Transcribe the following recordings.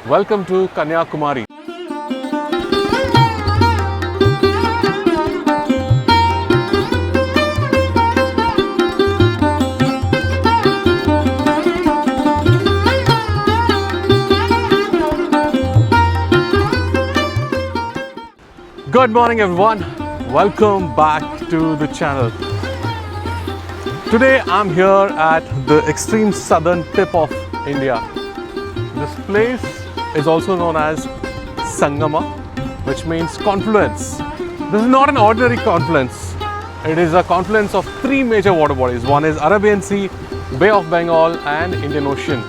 Welcome to Kanyakumari. Good morning everyone, welcome back to the channel. Today I'm here at the extreme southern tip of India. This place is also known as Sangama, which means confluence. This is not an ordinary confluence. It is a confluence of three major water bodies. One is Arabian Sea, Bay of Bengal and Indian Ocean.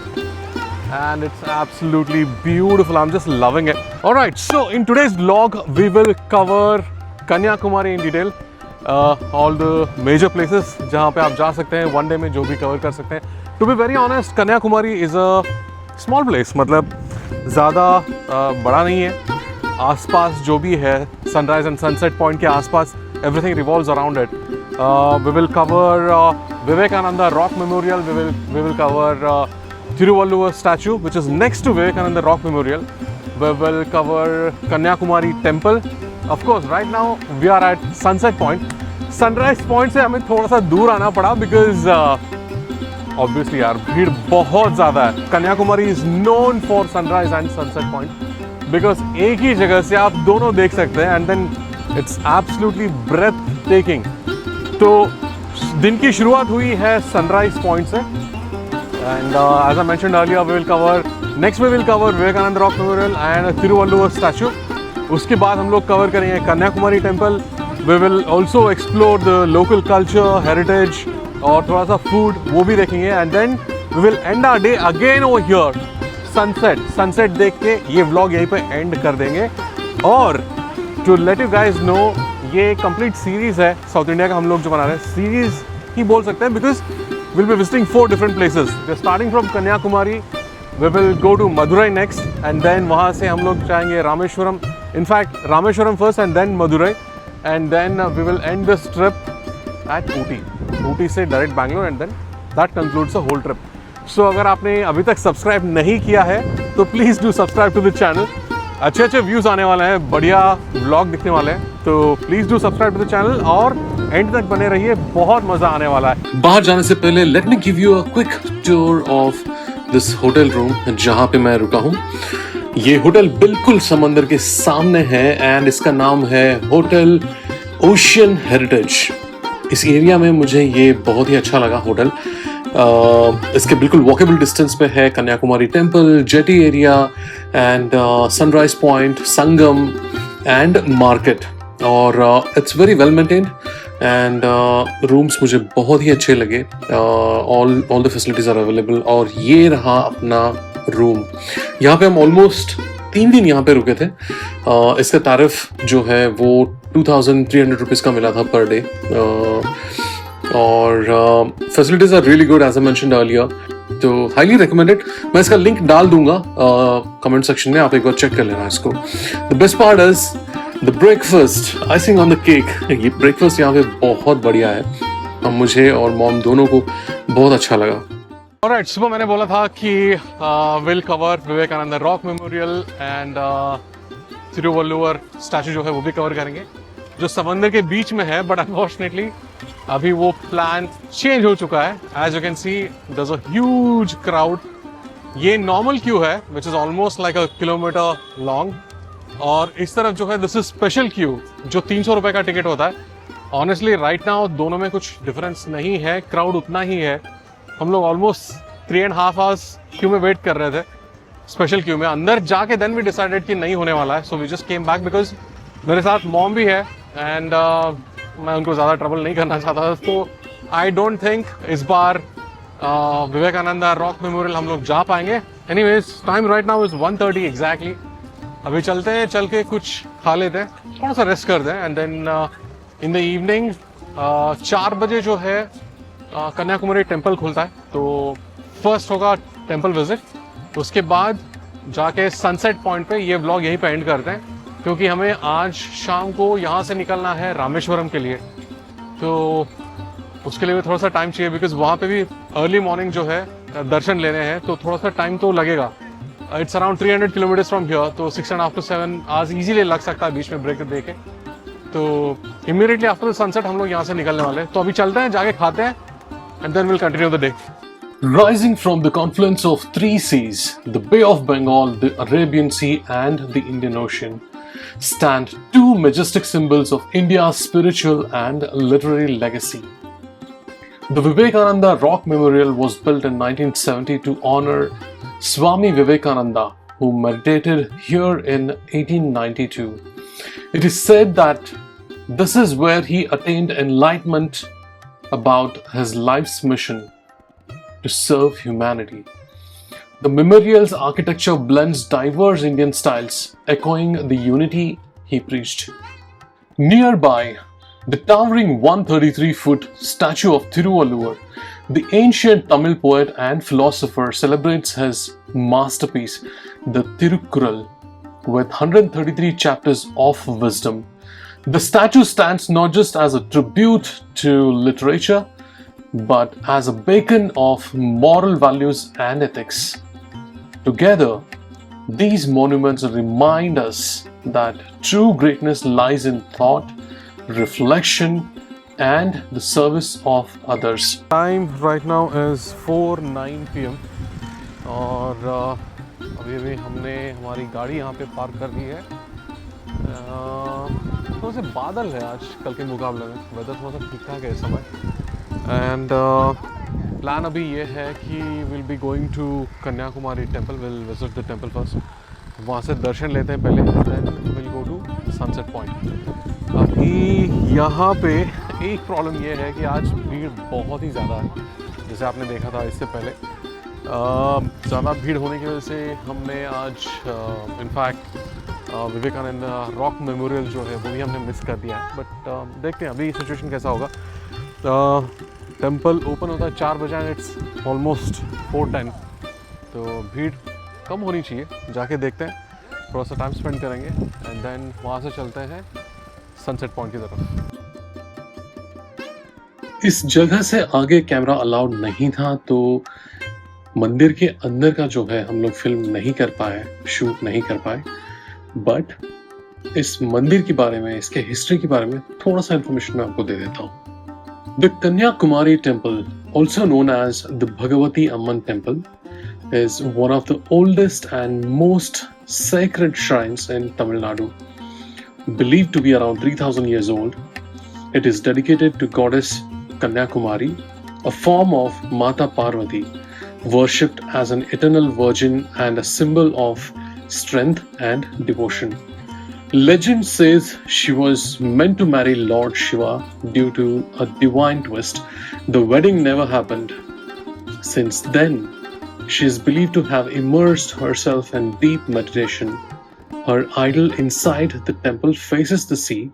And it's absolutely beautiful. I'm just loving it. Alright, so in today's vlog, we will cover Kanyakumari in detail. All the major places जहाँ पे आप जा सकते हैं one day में जो भी cover कर सकते हैं. To be very honest, Kanyakumari is a small place. मतलब ज़्यादा बड़ा नहीं है. आसपास जो भी है sunrise and sunset point के आसपास everything revolves around it. We will cover Vivekananda Rock Memorial. We will cover Thiruvalluvar statue, which is next to Vivekananda Rock Memorial. We will cover Kanyakumari Temple. Of course, right now we are at Sunset Point. Sunrise Point से हमें थोड़ा सा दूर आना पड़ा because obviously यार भीड़ बहुत ज़्यादा है. Kanyakumari is known for sunrise and sunset point because एक ही जगह से आप दोनों देख सकते हैं and then it's absolutely breathtaking. तो दिन की शुरुआत हुई है Sunrise Point से. And as I mentioned earlier, we will cover Vivekananda Rock Memorial and Thiruvalluvar statue. उसके बाद हम लोग cover करेंगे Kanyakumari Temple. We will also explore the local culture, heritage और थोड़ा सा food वो भी देखेंगे. And then we will end our day again over here. Sunset देख के ये vlog यहीं पे end कर देंगे. और to let you guys know, ये complete series है South India का हम लोग जो बना रहे हैं. Series ही बोल सकते हैं because we'll be visiting 4 different places. We're starting from Kanyakumari. We will go to Madurai next, and then वहाँ से हम लोग जाएंगे Rameswaram. In fact, Rameswaram first and then Madurai, and then we will end this trip at Ooty. Ooty से direct Bangalore, and then that concludes the whole trip. So अगर आपने अभी तक सब्सक्राइब नहीं किया है, तो please do subscribe to the channel. अच्छे व्यूज़ आने वाले हैं, बढ़िया व्लॉग दिखने वाले हैं, तो please do subscribe to the channel और एंड तक बने रहिए, बहुत मज़ा आने वाला है. बाहर जाने से पहले let me give you a quick tour of this hotel room जहाँ पे मैं रुका हूँ. ये होटल बिल्कुल समंदर के सामने है एंड इसका नाम है होटल ओशियन हेरिटेज. इस एरिया में मुझे ये बहुत ही अच्छा लगा होटल. इसके बिल्कुल वॉकेबल डिस्टेंस पे है Kanyakumari temple, jetty area and sunrise point, Sangam and market. और it's very well maintained and rooms मुझे बहुत ही अच्छे लगे. All the facilities are available. और ये रहा अपना रूम. यहाँ पे हम ऑलमोस्ट 3 दिन यहाँ पे रुके थे. इसका तारिफ जो है वो 2300 रुपीज़ का मिला था पर डे. और facilities are really good as I mentioned earlier. तो हाईली रिकमेंडेड. मैं इसका लिंक डाल दूंगा कमेंट सेक्शन में, आप एक बार चेक कर लेना इसको. The best part is the breakfast, icing on the cake. ये ब्रेकफास्ट यहाँ पे बहुत बढ़िया है. मुझे और मॉम दोनों को बहुत अच्छा लगा. ऑलराइट, सुबह मैंने बोला था कि will cover Vivekananda rock memorial and Thiruvalluvar statue जो है वो भी कवर करेंगे, जो समंदर के बीच में है. बट अनफॉर्चुनेटली अभी वो प्लान चेंज हो चुका है. As you can see there is a huge crowd. ये नॉर्मल क्यू है which is almost like a kilometre long. और इस तरफ जो है दिस इज स्पेशल क्यू जो 300 रुपये का टिकट होता है. ऑनेस्टली राइट नाउ दोनों में कुछ डिफरेंस नहीं है, क्राउड उतना ही है. हम लोग ऑलमोस्ट 3.5 hours क्यू में वेट कर रहे थे, स्पेशल क्यू में. अंदर जाके देन वी डिसाइडेड कि नहीं होने वाला है, so we just came back because मेरे साथ मॉम भी है एंड मैं उनको ज़्यादा ट्रबल नहीं करना चाहता. तो आई डोंट थिंक इस बार विवेकानंदा रॉक मेमोरियल हम लोग जा पाएंगे. Anyways time right now is 1:30 exactly. अभी चलते हैं, चल के कुछ खा लेते हैं, थोड़ा सा रेस्ट करते हैं and then in the evening 4 बजे जो है कन्याकुमारी टेम्पल खुलता है. तो फर्स्ट होगा टेम्पल विजिट, उसके बाद जाके सनसेट पॉइंट पे ये व्लॉग यहीं पे एंड करते हैं. क्योंकि हमें आज शाम को यहाँ से निकलना है रामेश्वरम के लिए, तो उसके लिए भी थोड़ा सा टाइम चाहिए, बिकॉज वहाँ पे भी अर्ली मॉर्निंग जो है दर्शन लेने हैं, तो थोड़ा सा टाइम तो लगेगा। It's around 300 kilometres from here, तो 6.5 to 7 आवर्स इजीली लग सकता है बीच में ब्रेक दे के। तो इमीडिएटली आफ्टर द सनसेट हम लोग यहाँ से निकलने वाले हैं, तो अभी चलते हैं, जाके खाते हैं, and then will continue the day. Rising from the confluence of three seas, the Bay of Bengal, the Arabian Sea, and the Indian Ocean, stand two majestic symbols of India's spiritual and literary legacy. The Vivekananda Rock Memorial was built in 1970 to honor Swami Vivekananda, who meditated here in 1892. It is said that this is where he attained enlightenment about his life's mission to serve humanity. The memorial's architecture blends diverse Indian styles, echoing the unity he preached. Nearby, the towering 133-foot statue of Thiruvalluvar, the ancient Tamil poet and philosopher, celebrates his masterpiece, the Tirukkural, with 133 chapters of wisdom. The statue stands not just as a tribute to literature, but as a beacon of moral values and ethics. Together, these monuments remind us that true greatness lies in thought, reflection, and the service of others. Time right now is 4:09 p.m. और अभी हमने हमारी गाड़ी यहाँ पे park कर दी है। थोड़े से बादल है आज कल के मुकाबले में, वेदर थोड़ा सा ठीक ठाक है इस समय। एंड प्लान अभी ये है कि will be going to Kanyakumari temple, will visit the temple first, वहाँ से दर्शन लेते हैं पहले, then will go to sunset point. अभी यहाँ पे एक प्रॉब्लम ये है कि आज भीड़ बहुत ही ज़्यादा है, जैसे आपने देखा था इससे पहले। ज़्यादा भीड़ होने की वजह से हमने आज इनफैक्ट विवेकानंद रॉक मेमोरियल जो है वो भी हमने मिस कर दिया है, बट देखते हैं अभी सिचुएशन कैसा होगा। टेम्पल ओपन होता है 4 बजे, इट्स ऑलमोस्ट 4:10, तो भीड़ कम होनी चाहिए। जाके देखते हैं, थोड़ा सा टाइम स्पेंड करेंगे, एंड देन वहाँ से चलते हैं सनसेट पॉइंट की तरफ। इस जगह से आगे कैमरा अलाउड नहीं था, तो मंदिर के अंदर का जो है हम लोग फिल्म नहीं कर पाए, शूट नहीं कर पाए, बट इस मंदिर के बारे में, इसके हिस्ट्री के बारे में थोड़ा सा इन्फॉर्मेशन मैं आपको दे देता हूँ। The Kanyakumari Temple, also known as the Bhagavati Amman Temple, is one of the oldest and most sacred shrines in Tamil Nadu. Believed to be around 3,000 years old, it is dedicated to goddess Kanyakumari, a form of Mata Parvati, worshipped as an eternal virgin and a symbol of strength and devotion. Legend says she was meant to marry Lord Shiva. Due to a divine twist, the wedding never happened. Since then, she is believed to have immersed herself in deep meditation. Her idol inside the temple faces the sea,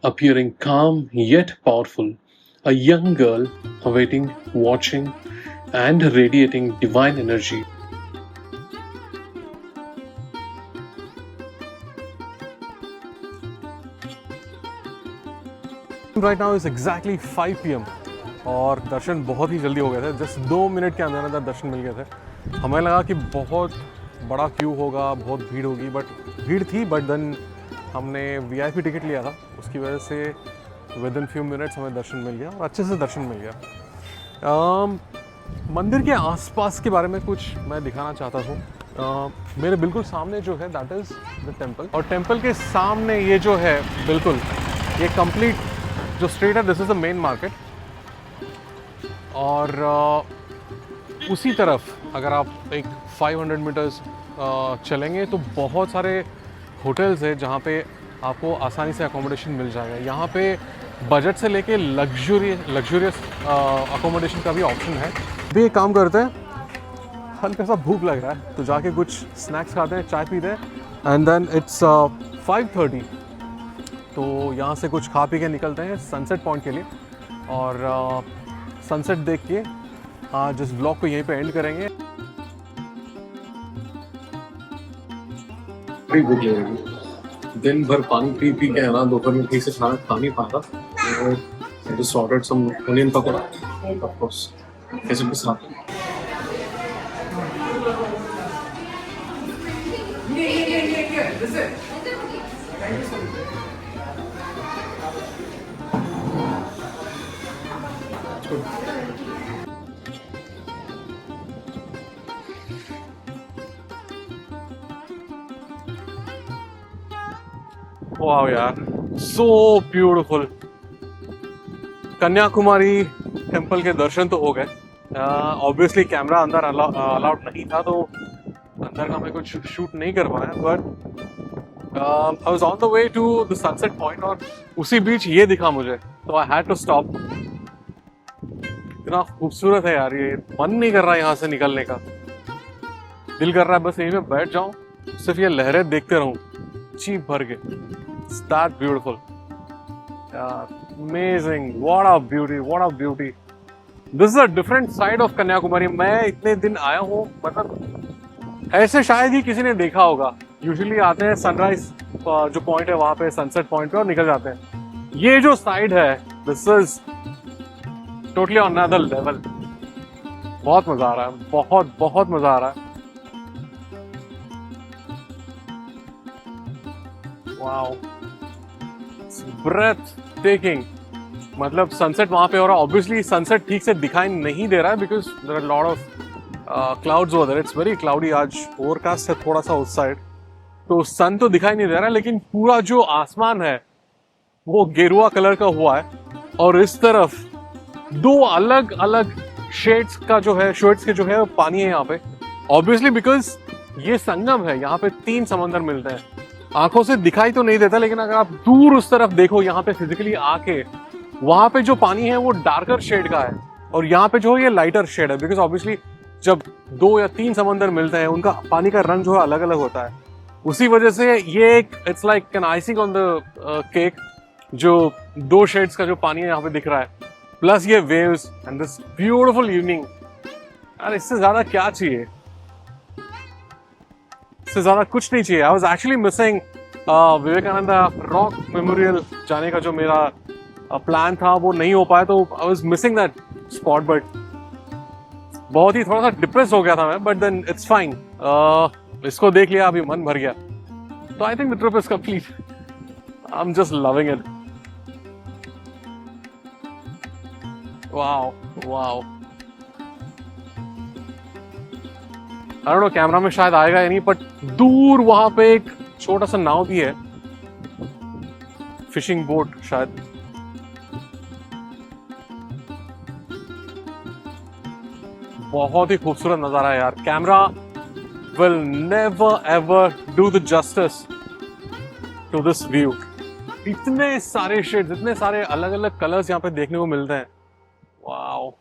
appearing calm yet powerful, a young girl awaiting, watching, and radiating divine energy. Right now is exactly 5 PM और दर्शन बहुत ही जल्दी हो गए थे, just 2 minute के अंदर अंदर दर्शन मिल गए थे। हमें लगा कि बहुत बड़ा क्यू होगा, बहुत भीड़ होगी, बट भीड़ थी, बट देन हमने VIP टिकट लिया था, उसकी वजह से विद इन फ्यू मिनट्स हमें दर्शन मिल गया और अच्छे से दर्शन मिल गया। मंदिर के आसपास के बारे में कुछ मैं दिखाना चाहता हूँ। मेरे बिल्कुल सामने जो है दैट इज़ द टेम्पल, और टेम्पल के सामने ये जो है बिल्कुल ये कंप्लीट जो स्ट्रीट है, this is the main market. और उसी तरफ अगर आप एक 500 मीटर्स चलेंगे तो बहुत सारे होटल्स हैं जहाँ पे आपको आसानी से अकोमोडेशन मिल जाएगा। यहाँ पे बजट से लेके लग्जूरियस अकोमोडेशन का भी ऑप्शन है। भी एक काम करते हैं, हल्का सा भूख लग रहा है तो जाके कुछ स्नैक्स खाते हैं, चाय पीते हैं, एंड देन इट्स 5:30, तो यहाँ से कुछ खा पी के निकलते हैं सनसेट पॉइंट के लिए, और सनसेट देख के आज इस ब्लॉग को यहीं पे एंड करेंगे। बड़ी भूख लगेगी, दिन भर पानी पी पी के है ना, दोपहर में ठीक से खाना खा नहीं पाता, तो just ordered some onion pakora, of course, ketchup के साथ। वाओ यार, सो ब्यूटीफुल। कन्याकुमारी टेम्पल के दर्शन तो हो गए। ऑब्वियसली कैमरा अंदर अलाउड नहीं था, तो अंदर का मैं कुछ शूट नहीं कर पाया, but I was on the way to the sunset point और उसी बीच ये दिखा मुझे, तो आई हैड टू स्टॉप। इतना खूबसूरत है यार, ये मन नहीं कर रहा है यहाँ से निकलने का। दिल कर रहा है बस यहीं में बैठ जाऊं, सिर्फ ये लहरें देखते रहूं जी भर के। It's that beautiful. Amazing. What a beauty. What a beauty. This is a different side of Kanyakumari. मैं इतने दिन आया हूँ, मतलब ऐसे शायद ही किसी ने देखा होगा। यूजुअली आते हैं सनराइज जो पॉइंट है वहां पे, सनसेट पॉइंट पे, और निकल जाते हैं। ये जो साइड है, this is totally on another level. बहुत मजा आ रहा है, बहुत बहुत मजा आ रहा है। Wow, breathtaking. मतलब सनसेट वहां पे हो रहा है। ऑब्वियसली सनसेट ठीक से दिखाई नहीं दे रहा है because there are lot of clouds over there. It's very cloudy, आज ओवरकास्ट है थोड़ा सा उस साइड, तो सन तो दिखाई नहीं दे रहा है, लेकिन पूरा जो आसमान है वो गेरुआ कलर का हुआ है। और इस तरफ दो अलग अलग शेड्स का जो है, शेड्स के जो है पानी है यहाँ पे। ऑब्वियसली बिकॉज ये संगम है, यहाँ पे 3 समंदर मिलते हैं। आंखों से दिखाई तो नहीं देता, लेकिन अगर आप दूर उस तरफ देखो, यहाँ पे फिजिकली आके, वहां पे जो पानी है वो डार्कर शेड का है, और यहाँ पे जो है ये लाइटर शेड है। बिकॉज ऑब्वियसली जब 2 या 3 समंदर मिलते हैं, उनका पानी का रंग जो है अलग अलग होता है। उसी वजह से ये एक, it's like an icing on the cake, जो 2 शेड्स का जो पानी है यहाँ पे दिख रहा है, प्लस ये waves and this beautiful evening. यार इससे ज्यादा क्या चाहिए, इससे ज्यादा कुछ नहीं चाहिए। I was actually missing Vivekananda rock memorial जाने का जो मेरा प्लान था, वो नहीं हो पाया, तो I was missing that spot. But बहुत ही थोड़ा सा डिप्रेस हो गया था मैं, बट देन इट्स फाइन। इसको देख लिया, अभी मन भर गया, तो I think the trip is complete. I am just loving it. Wow wow. I don't know camera में शायद आएगा या नहीं, बट दूर वहां पे एक छोटा सा नाव भी है, फिशिंग बोट शायद। बहुत ही खूबसूरत नजारा है यार। Camera will never ever do the justice to this view. इतने सारे शेड्स, इतने सारे अलग अलग कलर्स यहाँ पे देखने को मिलते हैं। वाओ,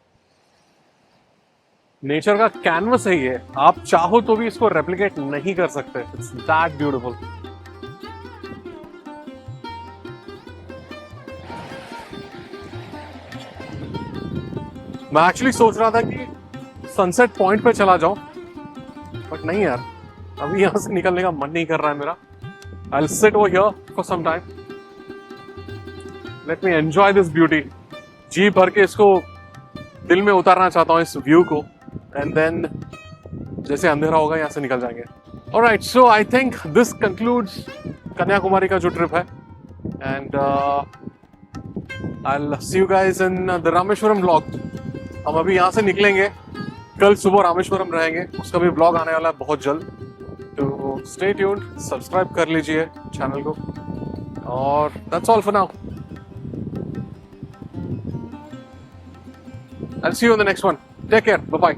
नेचर का कैनवस है ये, आप चाहो तो भी इसको रेप्लिकेट नहीं कर सकते। It's that beautiful. मैं एक्चुअली सोच रहा था कि सनसेट पॉइंट पे चला जाऊं, बट नहीं यार, अभी यहां से निकलने का मन नहीं कर रहा है मेरा। I will sit over here for some time, let me enjoy this beauty. जी भर के इसको दिल में उतारना चाहता हूं, इस व्यू को, एंड देन जैसे अंधेरा होगा यहाँ से निकल जाएंगे। Alright, so I think this concludes Kanyakumari का जो ट्रिप है, and I will see you guys in the Rameswaram vlog. हम अभी यहाँ से निकलेंगे, कल सुबह रामेश्वरम रहेंगे, उसका भी व्लॉग आने वाला है बहुत जल्द। तो स्टे ट्यून्ड, सब्सक्राइब कर लीजिए चैनल को, और that's all for now. I'll see you in the next one. Take care. Bye-bye.